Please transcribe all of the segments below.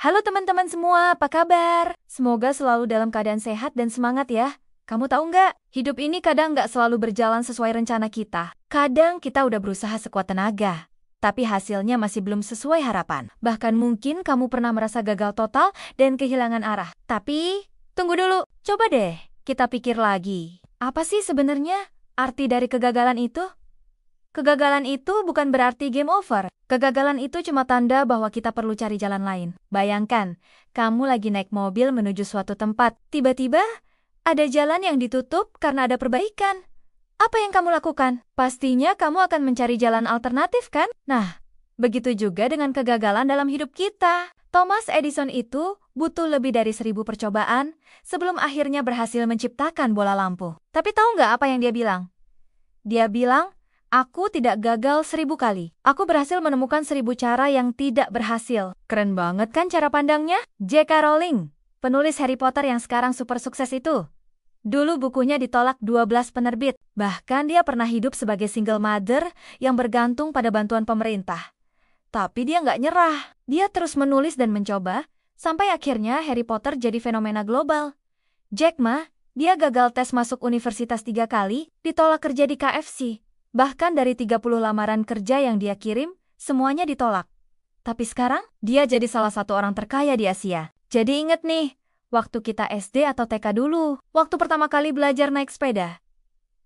Halo teman-teman semua, apa kabar? Semoga selalu dalam keadaan sehat dan semangat ya. Kamu tahu nggak, hidup ini kadang nggak selalu berjalan sesuai rencana kita. Kadang kita udah berusaha sekuat tenaga, tapi hasilnya masih belum sesuai harapan. Bahkan mungkin kamu pernah merasa gagal total dan kehilangan arah. Tapi, tunggu dulu, coba deh kita pikir lagi. Apa sih sebenarnya arti dari kegagalan itu? Kegagalan itu bukan berarti game over. Kegagalan itu cuma tanda bahwa kita perlu cari jalan lain. Bayangkan, kamu lagi naik mobil menuju suatu tempat. Tiba-tiba, ada jalan yang ditutup karena ada perbaikan. Apa yang kamu lakukan? Pastinya kamu akan mencari jalan alternatif, kan? Nah, begitu juga dengan kegagalan dalam hidup kita. Thomas Edison itu butuh lebih dari 1000 percobaan sebelum akhirnya berhasil menciptakan bola lampu. Tapi tahu nggak apa yang dia bilang? Dia bilang, aku tidak gagal 1000 kali. Aku berhasil menemukan 1000 cara yang tidak berhasil. Keren banget kan cara pandangnya? J.K. Rowling, penulis Harry Potter yang sekarang super sukses itu. Dulu bukunya ditolak 12 penerbit. Bahkan dia pernah hidup sebagai single mother yang bergantung pada bantuan pemerintah. Tapi dia nggak nyerah. Dia terus menulis dan mencoba, sampai akhirnya Harry Potter jadi fenomena global. Jack mah, dia gagal tes masuk universitas 3 kali, ditolak kerja di KFC. Bahkan dari 30 lamaran kerja yang dia kirim, semuanya ditolak. Tapi sekarang, dia jadi salah satu orang terkaya di Asia. Jadi inget nih, waktu kita SD atau TK dulu, waktu pertama kali belajar naik sepeda.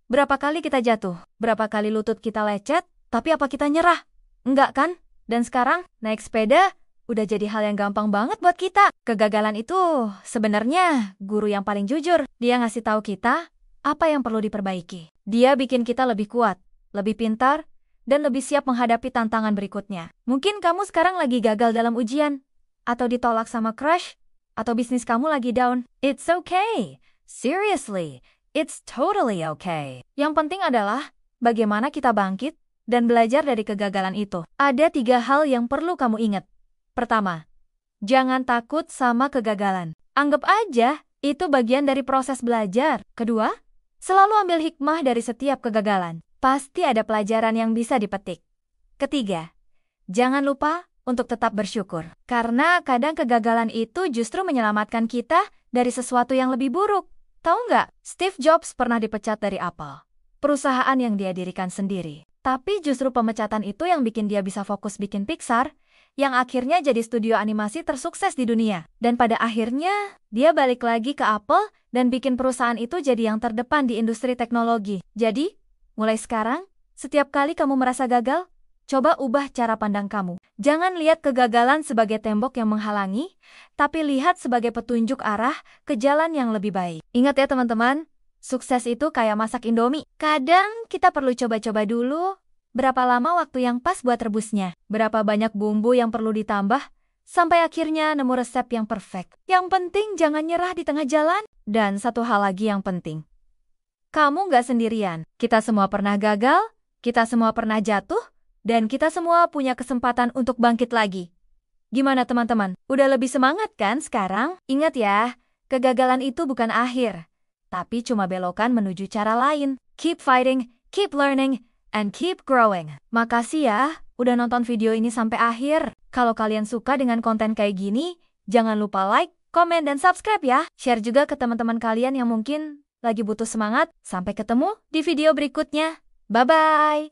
Berapa kali kita jatuh? Berapa kali lutut kita lecet? Tapi apa kita nyerah? Enggak kan? Dan sekarang, naik sepeda udah jadi hal yang gampang banget buat kita. Kegagalan itu sebenarnya guru yang paling jujur. Dia ngasih tahu kita apa yang perlu diperbaiki. Dia bikin kita lebih kuat, lebih pintar, dan lebih siap menghadapi tantangan berikutnya. Mungkin kamu sekarang lagi gagal dalam ujian, atau ditolak sama crush, atau bisnis kamu lagi down. It's okay. Seriously, it's totally okay. Yang penting adalah bagaimana kita bangkit dan belajar dari kegagalan itu. Ada 3 hal yang perlu kamu ingat. Pertama, jangan takut sama kegagalan. Anggap aja itu bagian dari proses belajar. Kedua, selalu ambil hikmah dari setiap kegagalan. Pasti ada pelajaran yang bisa dipetik. Ketiga, jangan lupa untuk tetap bersyukur. Karena kadang kegagalan itu justru menyelamatkan kita dari sesuatu yang lebih buruk. Tahu nggak, Steve Jobs pernah dipecat dari Apple, perusahaan yang dia dirikan sendiri. Tapi justru pemecatan itu yang bikin dia bisa fokus bikin Pixar, yang akhirnya jadi studio animasi tersukses di dunia. Dan pada akhirnya, dia balik lagi ke Apple dan bikin perusahaan itu jadi yang terdepan di industri teknologi. Jadi, mulai sekarang, setiap kali kamu merasa gagal, coba ubah cara pandang kamu. Jangan lihat kegagalan sebagai tembok yang menghalangi, tapi lihat sebagai petunjuk arah ke jalan yang lebih baik. Ingat ya teman-teman, sukses itu kayak masak Indomie. Kadang kita perlu coba-coba dulu, berapa lama waktu yang pas buat rebusnya, berapa banyak bumbu yang perlu ditambah, sampai akhirnya nemu resep yang perfect. Yang penting jangan nyerah di tengah jalan. Dan satu hal lagi yang penting, kamu nggak sendirian. Kita semua pernah gagal, kita semua pernah jatuh, dan kita semua punya kesempatan untuk bangkit lagi. Gimana teman-teman? Udah lebih semangat kan sekarang? Ingat ya, kegagalan itu bukan akhir, tapi cuma belokan menuju cara lain. Keep fighting, keep learning, and keep growing. Makasih ya, udah nonton video ini sampai akhir. Kalau kalian suka dengan konten kayak gini, jangan lupa like, komen, dan subscribe ya. Share juga ke teman-teman kalian yang mungkin lagi butuh semangat. Sampai ketemu di video berikutnya. Bye-bye!